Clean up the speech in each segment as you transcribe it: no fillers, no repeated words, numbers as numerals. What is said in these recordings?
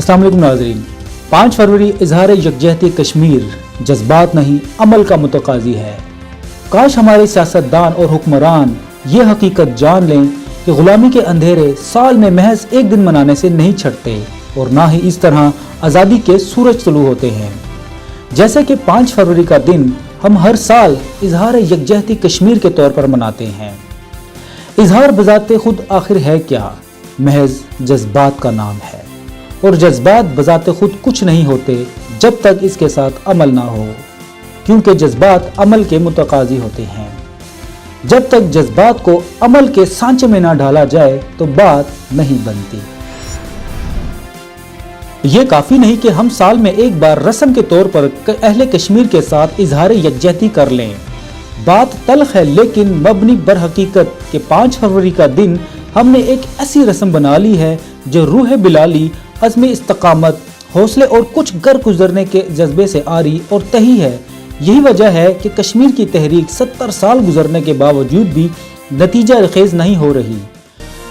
अस्सलाम वालेकुम नाज़रीन। 5 फरवरी इजहार यकजहती कश्मीर जज्बात नहीं अमल का मुतकाज़ी है। काश हमारे सियासतदान और हुक्मरान ये हकीकत जान लें कि ग़ुलामी के अंधेरे साल में महज एक दिन मनाने से नहीं छटते और ना ही इस तरह आज़ादी के सूरज तुलू होते हैं। जैसे कि 5 फरवरी का दिन हम हर साल इजहार यकजहती कश्मीर के तौर पर मनाते हैं। इजहार बज़ाते खुद आखिर है क्या? महज जज्बात का नाम है और जज्बात बज़ाते खुद कुछ नहीं होते जब तक इसके साथ अमल ना हो, क्योंकि जज्बात अमल के मुतकाज़ी होते हैं। जब तक जज्बात को अमल के सांचे में ना ढाला जाए तो बात नहीं बनती। ये काफ़ी नहीं कि हम साल में एक बार रस्म के तौर पर अहले कश्मीर के साथ इजहार यकजहती कर लें। बात तल्ख है लेकिन मबनी बर हकीकत के 5 फरवरी का दिन हमने एक ऐसी रस्म बना ली है जो रूह बिलाली, अज़्म इस्तकामत, हौसले और कुछ गर गुजरने के जज्बे से आरी और तही है। यही वजह है कि कश्मीर की तहरीक 70 साल गुजरने के बावजूद भी नतीजा खेज नहीं हो रही।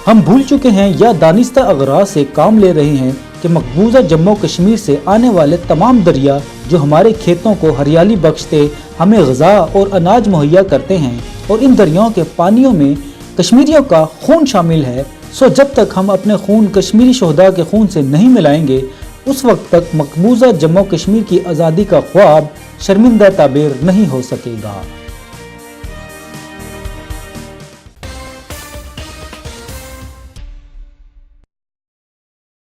हम भूल चुके हैं या दानिस्ता अगराज से काम ले रहे हैं कि मकबूजा जम्मू कश्मीर से आने वाले तमाम दरिया जो हमारे खेतों को हरियाली बख्शते, हमें ग़िज़ा और अनाज मुहैया करते हैं, और इन दरियाओं के पानियों में कश्मीरियों का खून शामिल है। सो जब तक हम अपने खून कश्मीरी शोहदा के खून से नहीं मिलाएंगे उस वक्त तक मकबूजा जम्मू कश्मीर की आज़ादी का ख्वाब शर्मिंदा ताबीर नहीं हो सकेगा।